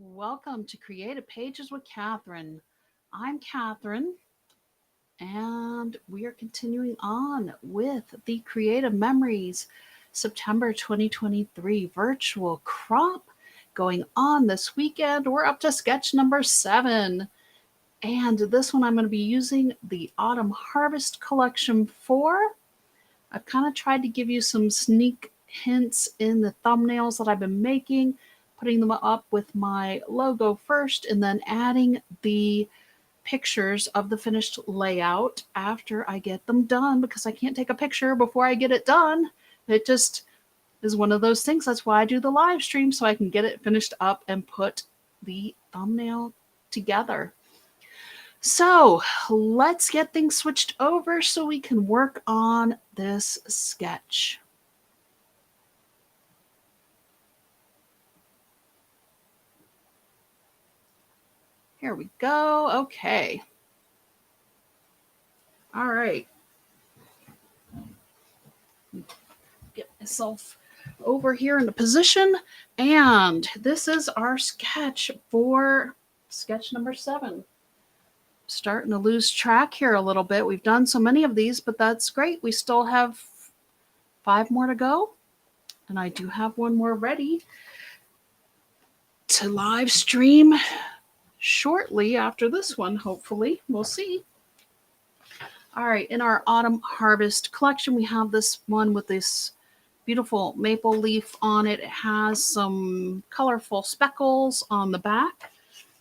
Welcome to Creative Pages with Catherine. I'm Catherine, and we are continuing on with the Creative Memories September 2023 virtual crop going on this weekend. We're up to sketch number 7, and this one I'm going to be using the Autumn Harvest Collection for. I've kind of tried to give you some sneak hints in the thumbnails that I've been making, putting them up with my logo first, and then adding the pictures of the finished layout after I get them done because I can't take a picture before I get it done. It just is one of those things. That's why I do the live stream so I can get it finished up and put the thumbnail together. So let's get things switched over so we can work on this sketch. Here we go. Okay. All right. Get myself over here into position. And this is our sketch for sketch number 7. Starting to lose track here a little bit. We've done so many of these, but that's great. We still have 5 more to go. And I do have one more ready to live stream shortly after this one, hopefully. We'll see. All right, in our Autumn Harvest collection, we have this one with this beautiful maple leaf on it. It has some colorful speckles on the back.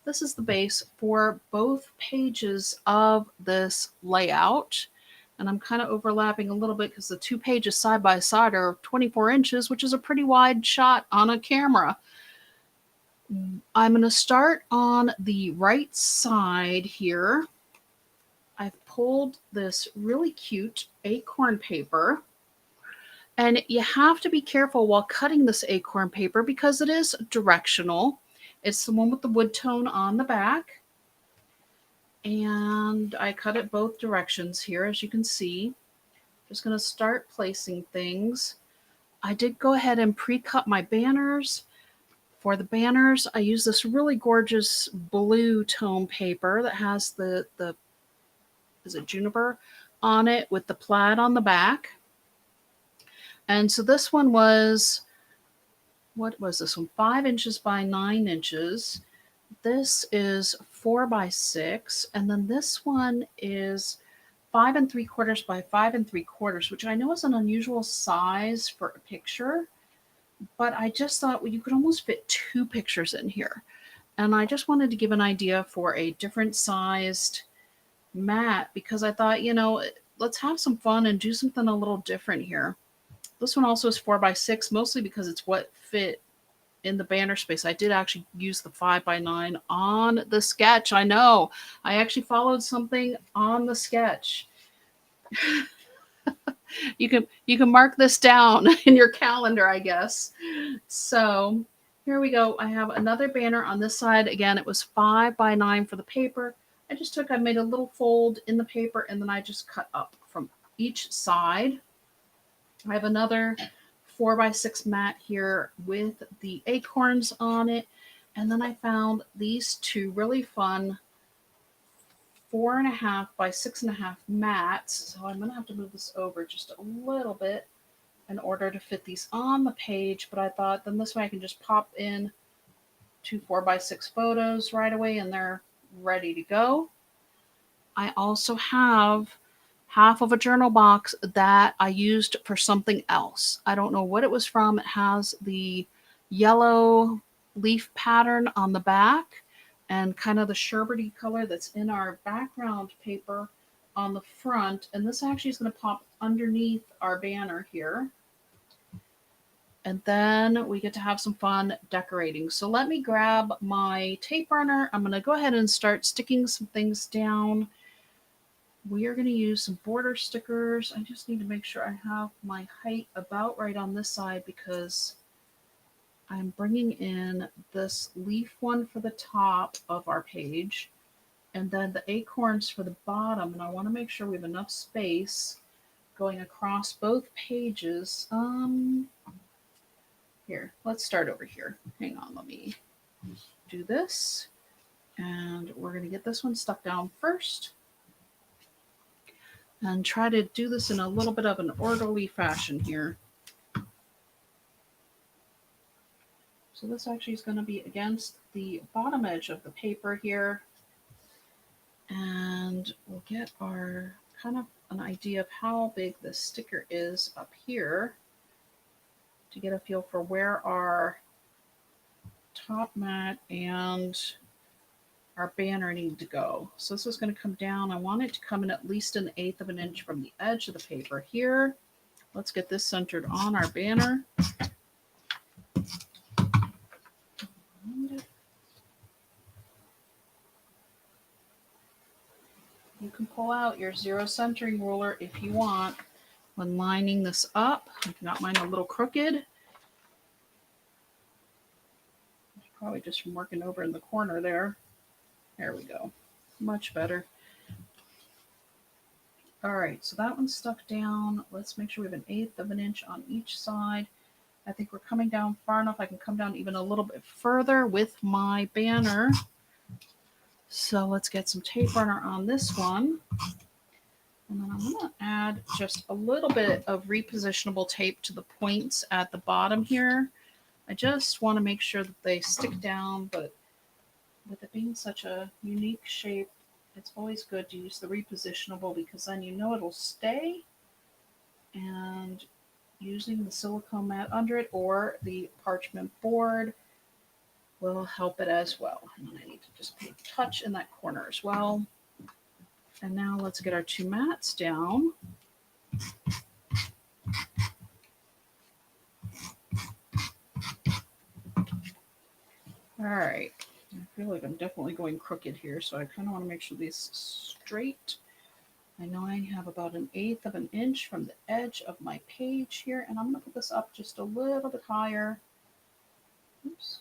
This is the base for both pages of this layout. And I'm kind of overlapping a little bit because the 2 pages side by side are 24 inches, which is a pretty wide shot on a camera. I'm going to start on the right side here. I've pulled this really cute acorn paper. And you have to be careful while cutting this acorn paper because it is directional. It's the one with the wood tone on the back. And I cut it both directions here, as you can see. Just going to start placing things. I did go ahead and pre-cut my banners. For the banners, I use this really gorgeous blue tone paper that has the is it juniper on it with the plaid on the back. And so this one was, what was this one? 5 inches by 9 inches. This is 4 by 6. And then this one is 5 3/4 by 5 3/4, which I know is an unusual size for a picture. But I just thought, well, you could almost fit 2 pictures in here. And I just wanted to give an idea for a different sized mat because I thought, let's have some fun and do something a little different here. This one also is 4 by 6, mostly because it's what fit in the banner space. I did actually use the 5 by 9 on the sketch. I know. I actually followed something on the sketch. You can mark this down in your calendar, I guess. So here we go. I have another banner on this side. Again, it was 5 by 9 for the paper. I made a little fold in the paper and then I just cut up from each side. I have another 4 by 6 mat here with the acorns on it. And then I found these 2 really fun 4.5 by 6.5 mats. So I'm going to have to move this over just a little bit in order to fit these on the page. But I thought then this way I can just pop in 2 4 by 6 photos right away and they're ready to go. I also have half of a journal box that I used for something else. I don't know what it was from. It has the yellow leaf pattern on the back and kind of the sherbety color that's in our background paper on the front. And this actually is going to pop underneath our banner here. And then we get to have some fun decorating. So let me grab my tape runner. I'm going to go ahead and start sticking some things down. We are going to use some border stickers. I just need to make sure I have my height about right on this side because I'm bringing in this leaf one for the top of our page and then the acorns for the bottom. And I want to make sure we have enough space going across both pages. Here, let's start over here. Hang on, let me do this, and we're going to get this one stuck down first and try to do this in a little bit of an orderly fashion here. So this actually is going to be against the bottom edge of the paper here, and we'll get our kind of an idea of how big this sticker is up here to get a feel for where our top mat and our banner need to go. So this is going to come down. I want it to come in at least 1/8 of an inch from the edge of the paper here. Let's get this centered on our banner. You can pull out your 0 centering ruler if you want when lining this up. I've got mine a little crooked. Probably just from working over in the corner there. There we go. Much better. All right, so that one's stuck down. Let's make sure we have 1/8 of an inch on each side. I think we're coming down far enough. I can come down even a little bit further with my banner. So let's get some tape runner on this one. And then I'm going to add just a little bit of repositionable tape to the points at the bottom here. I just want to make sure that they stick down, but with it being such a unique shape, it's always good to use the repositionable because then you know it'll stay, and using the silicone mat under it or the parchment board will help it as well. And then I need to just put a touch in that corner as well. And now let's get our 2 mats down. All right. I feel like I'm definitely going crooked here, so I kind of want to make sure these straight. I know I have about 1/8 of an inch from the edge of my page here, and I'm going to put this up just a little bit higher. Oops.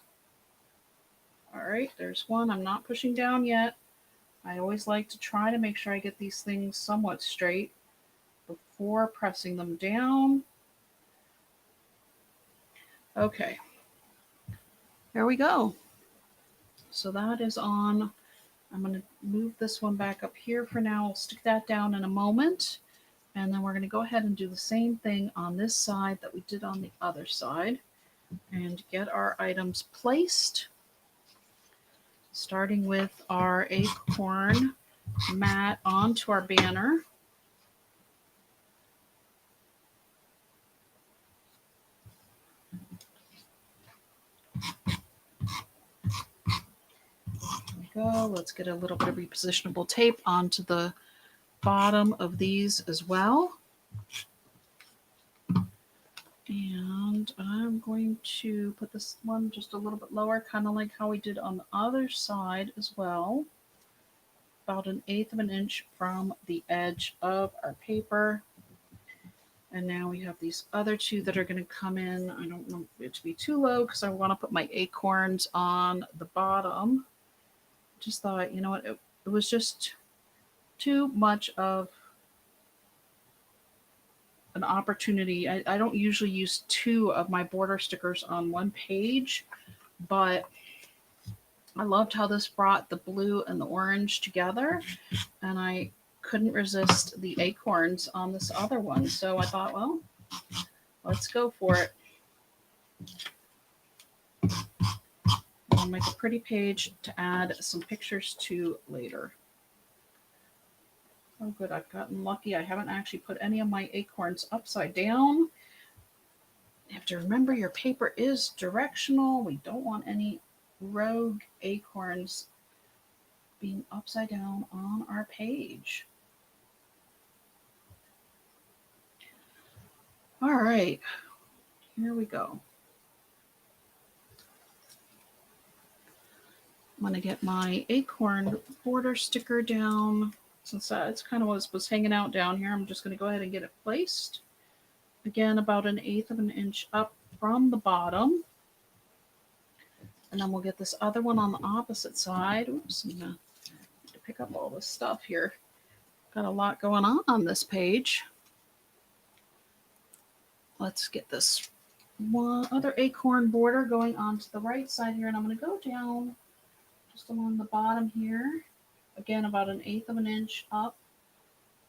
All right, there's one. I'm not pushing down yet. I always like to try to make sure I get these things somewhat straight before pressing them down. Okay, there we go. So that is on. I'm going to move this one back up here for now. I'll stick that down in a moment. And then we're going to go ahead and do the same thing on this side that we did on the other side and get our items placed. Starting with our acorn mat onto our banner. Go. Let's get a little bit of repositionable tape onto the bottom of these as well. And I'm going to put this one just a little bit lower, kind of like how we did on the other side as well. About 1/8 of an inch from the edge of our paper. And now we have these other 2 that are going to come in. I don't want it to be too low because I want to put my acorns on the bottom. Just thought, you know what, it was just too much of an opportunity. I don't usually use 2 of my border stickers on one page, but I loved how this brought the blue and the orange together, and I couldn't resist the acorns on this other one. So I thought, well, let's go for it. I'll make a pretty page to add some pictures to later. Oh, good. I've gotten lucky. I haven't actually put any of my acorns upside down. You have to remember your paper is directional. We don't want any rogue acorns being upside down on our page. All right. Here we go. I'm going to get my acorn border sticker down. Since that's kind of what was hanging out down here, I'm just going to go ahead and get it placed. Again, about 1/8 of an inch up from the bottom. And then we'll get this other one on the opposite side. Oops, I'm going to pick up all this stuff here. Got a lot going on this page. Let's get this one other acorn border going on to the right side here, and I'm going to go down just along the bottom here. Again, about 1/8 of an inch up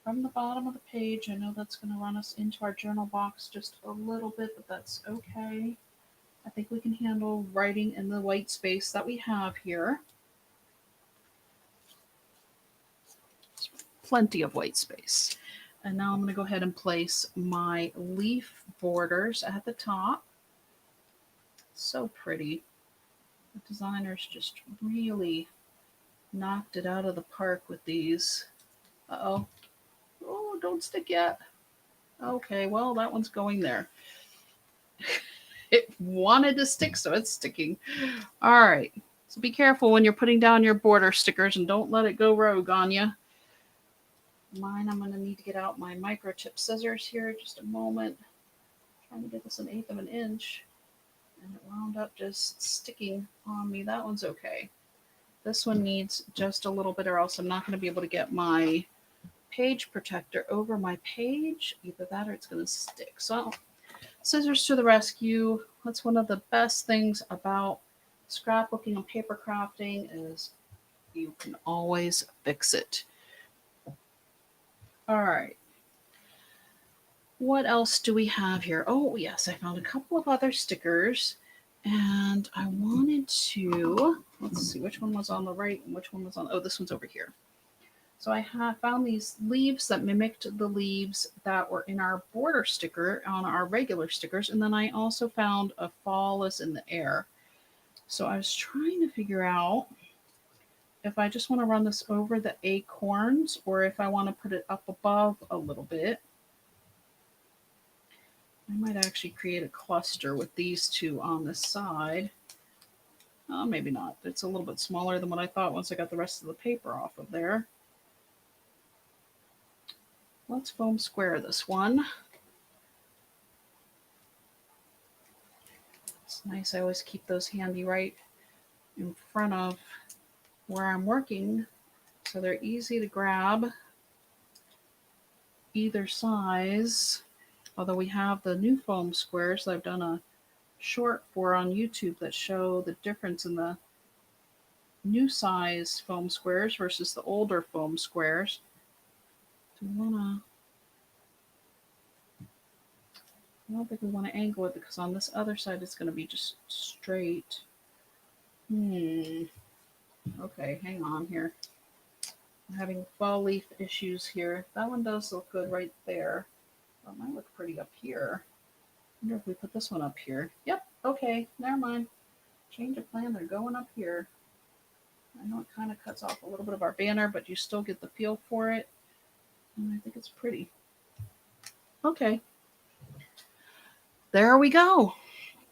from the bottom of the page. I know that's going to run us into our journal box just a little bit, but that's okay. I think we can handle writing in the white space that we have here. Plenty of white space. And now I'm going to go ahead and place my leaf borders at the top. So pretty. The designers just really knocked it out of the park with these. Uh-oh. Oh, don't stick yet. Okay, well, that one's going there. It wanted to stick, so it's sticking. All right. So be careful when you're putting down your border stickers and don't let it go rogue on you. Mine, I'm going to need to get out my microchip scissors here just a moment. Trying to get this 1/8 of an inch. And it wound up just sticking on me. That one's okay. This one needs just a little bit, or else I'm not going to be able to get my page protector over my page. Either that or it's going to stick. So scissors to the rescue. That's one of the best things about scrapbooking and paper crafting is you can always fix it. All right. What else do we have here? Oh, yes, I found a couple of other stickers. And I wanted to, let's see, which one was on the right and which one was on, oh, this one's over here. So I have found these leaves that mimicked the leaves that were in our border sticker on our regular stickers. And then I also found a fall is in the air. So I was trying to figure out if I just want to run this over the acorns or if I want to put it up above a little bit. I might actually create a cluster with these two on the side. Maybe not. It's a little bit smaller than what I thought once I got the rest of the paper off of there. Let's foam square this one. It's nice. I always keep those handy right in front of where I'm working, so they're easy to grab either size. Although we have the new foam squares that I've done a short for on YouTube that show the difference in the new size foam squares versus the older foam squares. Do we want to, I don't think we want to angle it because on this other side it's going to be just straight. Okay, hang on here. I'm having fall leaf issues here. That one does look good right there. That might look pretty up here. I wonder if we put this one up here. Yep, okay, never mind. Change of plan, they're going up here. I know it kind of cuts off a little bit of our banner, but you still get the feel for it. And I think it's pretty. Okay. There we go.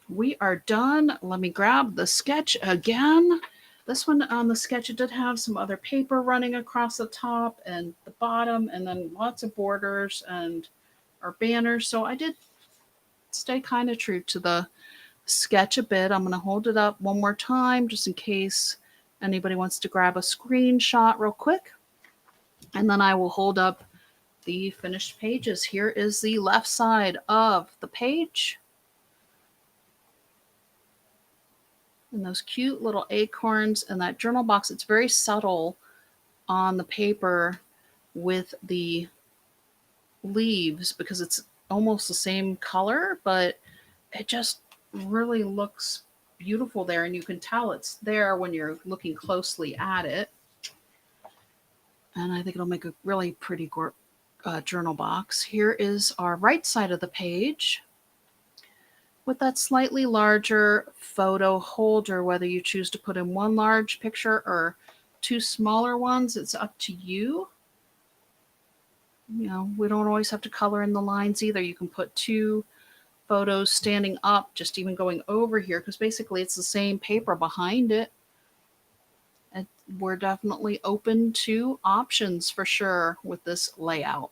We are done. Let me grab the sketch again. This one on the sketch, it did have some other paper running across the top and the bottom, and then lots of borders and our banners. So I did stay kind of true to the sketch a bit. I'm going to hold it up one more time just in case anybody wants to grab a screenshot real quick. And then I will hold up the finished pages. Here is the left side of the page. And those cute little acorns and that journal box. It's very subtle on the paper with the leaves because it's almost the same color, but it just really looks beautiful there. And you can tell it's there when you're looking closely at it. And I think it'll make a really pretty journal box. Here is our right side of the page with that slightly larger photo holder, whether you choose to put in one large picture or two smaller ones, it's up to you. You know, we don't always have to color in the lines either. You can put two photos standing up, just even going over here, because basically it's the same paper behind it. And we're definitely open to options for sure with this layout.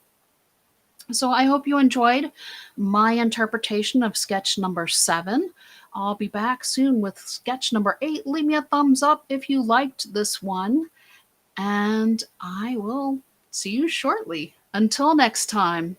So I hope you enjoyed my interpretation of sketch number 7. I'll be back soon with sketch number 8. Leave me a thumbs up if you liked this one, and I will see you shortly. Until next time.